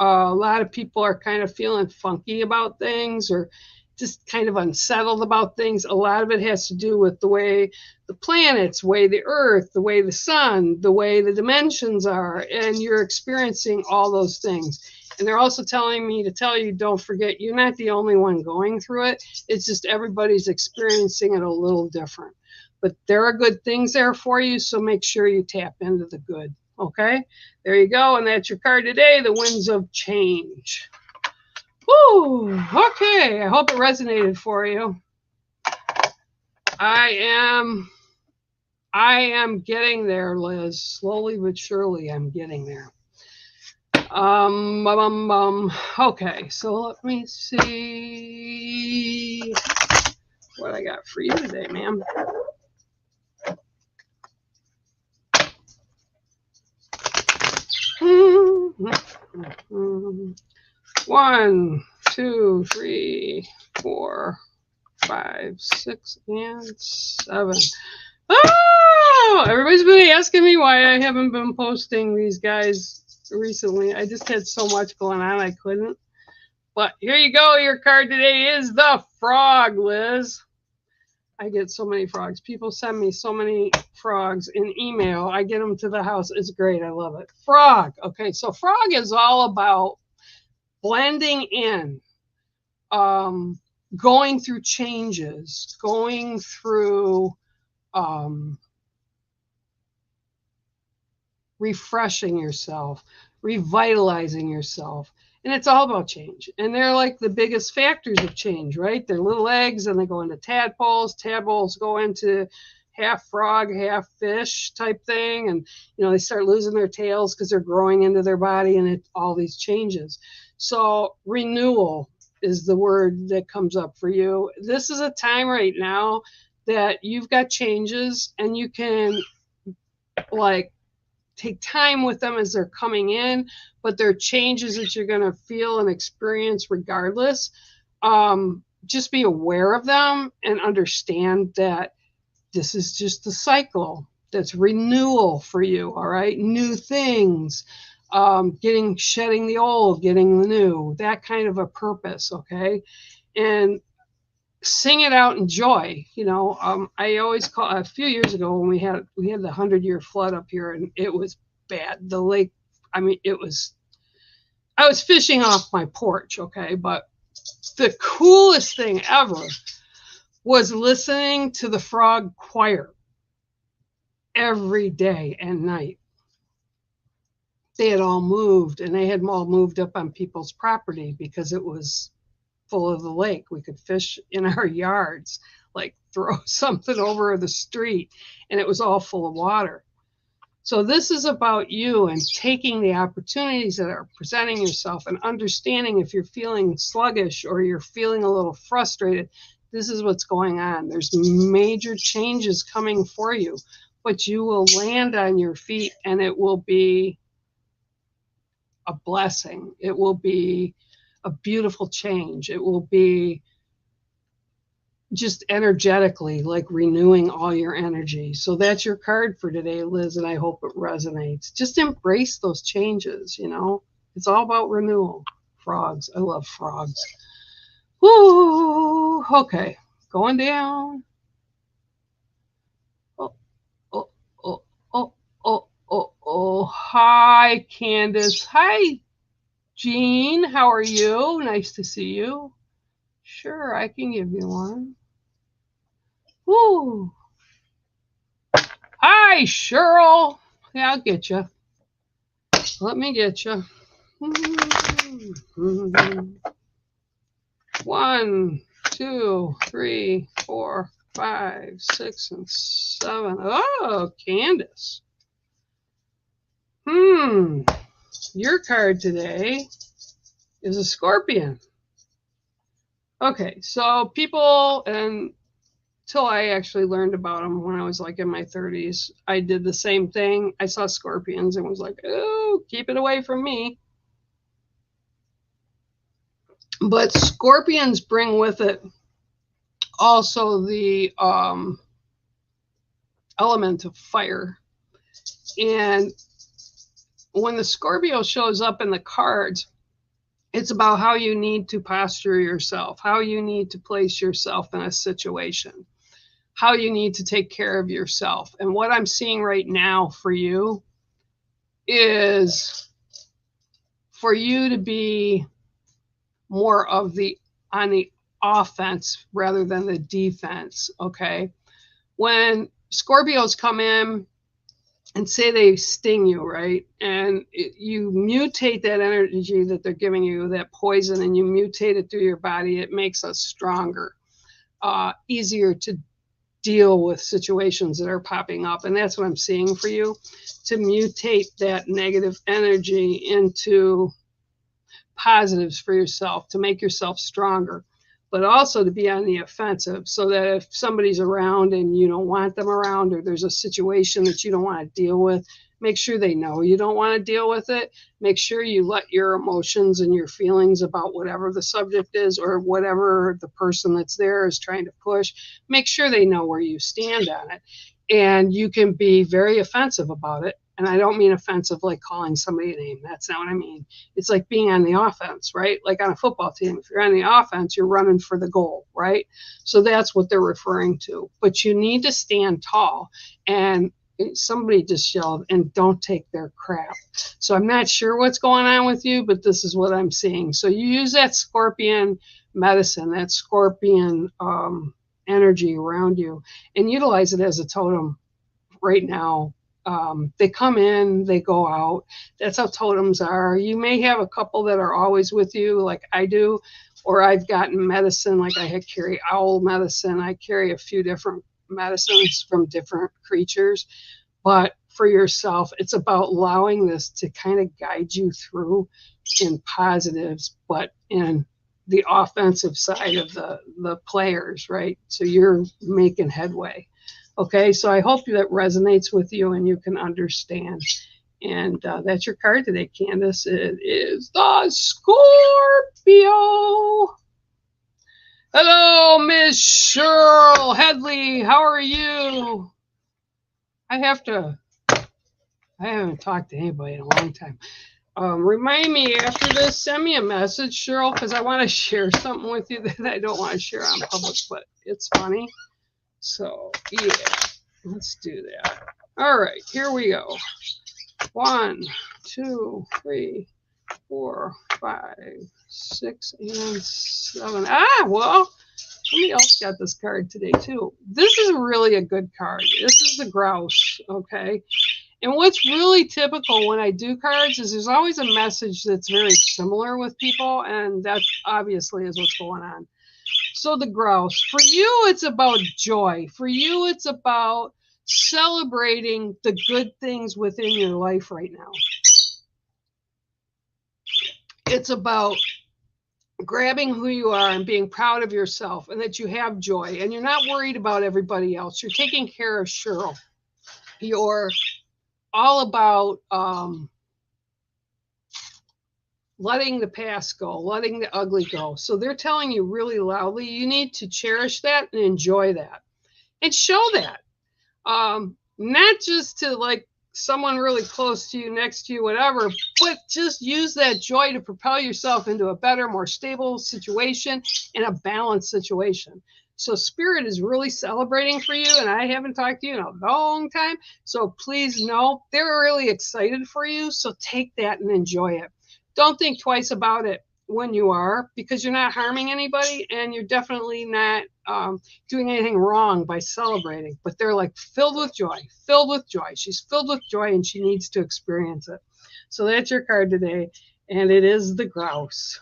A lot of people are kind of feeling funky about things, or just kind of unsettled about things. A lot of it has to do with the way the planets, the way the earth, the way the sun, the way the dimensions are, and you're experiencing all those things. And they're also telling me to tell you, don't forget, you're not the only one going through it. It's just everybody's experiencing it a little different. But there are good things there for you, so make sure you tap into the good. Okay, there you go. And that's your card today, the Winds of Change. Woo! Okay, I hope it resonated for you. I am getting there, Liz. Slowly but surely, I'm getting there. Okay, so let me see what I got for you today, ma'am. One, 2, 3, 4, 5, 6, and 7. Oh, everybody's been asking me why I haven't been posting these guys recently. I just had so much going on, I couldn't. But here you go. Your card today is the Frog, Liz. I get so many frogs. People send me so many frogs in email. I get them to the house. It's great. I love it. Frog. Okay, so Frog is all about blending in, going through changes, going through refreshing yourself, revitalizing yourself. And it's all about change. And they're like the biggest factors of change, right? They're little eggs and they go into tadpoles. Tadpoles go into half frog, half fish type thing. And, you know, they start losing their tails because they're growing into their body, and all these changes. So renewal is the word that comes up for you. This is a time right now that you've got changes, and you can like take time with them as they're coming in, but they're changes that you're going to feel and experience regardless. Just be aware of them and understand that this is just the cycle. That's renewal for you. All right. New things, shedding the old, getting the new, that kind of a purpose. Okay. And sing it out in joy. You know, I always call, a few years ago when we had the 100-year flood up here, and it was bad. The lake, I mean, I was fishing off my porch. Okay. But the coolest thing ever was listening to the frog choir every day and night. They had all moved, and they had all moved up on people's property because it was full of the lake. We could fish in our yards, like throw something over the street, and it was all full of water. So this is about you and taking the opportunities that are presenting yourself and understanding if you're feeling sluggish or you're feeling a little frustrated. This is what's going on. There's major changes coming for you, but you will land on your feet, and it will be a blessing. It will be a beautiful change. It will be just energetically like renewing all your energy. So that's your card for today, Liz, and I hope it resonates. Just embrace those changes, you know. It's all about renewal. Frogs. I love frogs. Woo! Okay, going down. Oh. Hi, Candace. Hi, Jean. How are you? Nice to see you. Sure, I can give you one. Woo! Hi, Cheryl. Yeah, I'll get you. Let me get you. 1, 2, 3, 4, 5, 6, and 7. Oh, Candace. Your card today is a Scorpion. Okay, so people, and till I actually learned about them when I was like in my 30s, I did the same thing. I saw scorpions and was like, oh, keep it away from me. But scorpions bring with it also the element of fire. And when the Scorpio shows up in the cards, it's about how you need to posture yourself, how you need to place yourself in a situation, how you need to take care of yourself. And what I'm seeing right now for you is for you to be more of the on the offense rather than the defense. Okay. When Scorpios come in and say they sting you, right? And you mutate that energy that they're giving you, that poison, and you mutate it through your body, it makes us stronger, easier to deal with situations that are popping up. And that's what I'm seeing for you, to mutate that negative energy into positives for yourself, to make yourself stronger, but also to be on the offensive, so that if somebody's around and you don't want them around, or there's a situation that you don't want to deal with, make sure they know you don't want to deal with it. Make sure you let your emotions and your feelings about whatever the subject is, or whatever the person that's there is trying to push, make sure they know where you stand on it. And you can be very offensive about it. And I don't mean offensive like calling somebody a name. That's not what I mean. It's like being on the offense, right? Like on a football team, if you're on the offense, you're running for the goal, right? So that's what they're referring to. But you need to stand tall. And somebody just yelled, and don't take their crap. So I'm not sure what's going on with you, but this is what I'm seeing. So you use that scorpion medicine, that scorpion energy around you, and utilize it as a totem right now. They come in, they go out. That's how totems are. You may have a couple that are always with you, like I do, or I've gotten medicine, like I carry owl medicine. I carry a few different medicines from different creatures. But for yourself, it's about allowing this to kind of guide you through in positives, but in the offensive side of the players, right? So you're making headway. Okay, so I hope that resonates with you and you can understand. And that's your card today, Candace. It is the Scorpio. Hello, Miss Cheryl Headley. How are you? I haven't talked to anybody in a long time. Remind me after this, send me a message, Cheryl, because I want to share something with you that I don't want to share on public, but it's funny. So, yeah, let's do that. All right, here we go. 1, 2, 3, 4, 5, 6, and 7. Well, somebody else got this card today, too. This is really a good card. This is the grouse, okay? And what's really typical when I do cards is there's always a message that's very similar with people, and that obviously is what's going on. So the grouse, for you, it's about joy. For you, it's about celebrating the good things within your life right now. It's about grabbing who you are and being proud of yourself, and that you have joy, and you're not worried about everybody else. You're taking care of Cheryl. You're all about letting the past go, letting the ugly go. So they're telling you really loudly, you need to cherish that and enjoy that and show that. Not just to like someone really close to you, next to you, whatever, but just use that joy to propel yourself into a better, more stable situation and a balanced situation. So Spirit is really celebrating for you, and I haven't talked to you in a long time. So please know they're really excited for you. So take that and enjoy it. Don't think twice about it when you are, because you're not harming anybody, and you're definitely not doing anything wrong by celebrating. But they're like filled with joy, filled with joy. She's filled with joy, and she needs to experience it. So that's your card today, and it is the grouse.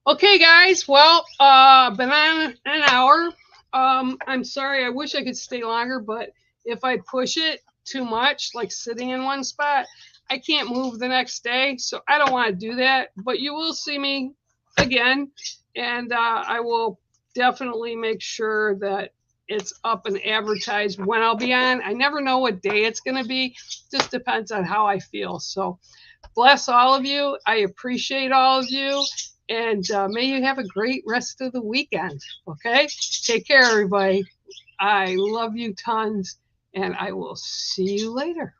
Okay, guys. Well, been on an hour. I'm sorry. I wish I could stay longer, but if I push it too much, like sitting in one spot, I can't move the next day. So I don't want to do that. But you will see me again, and I will definitely make sure that it's up and advertised when I'll be on. I never know what day it's going to be. Just depends on how I feel. So bless all of you. I appreciate all of you. And may you have a great rest of the weekend. Okay? Take care, everybody. I love you tons. And I will see you later.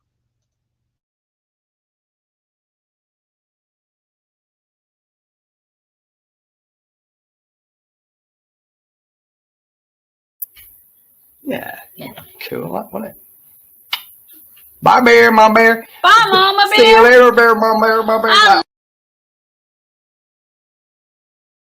Yeah. Cool. What? Bye, bear, my bear. Bye, Mama See you Bear. later, bear, my bear, my bear. I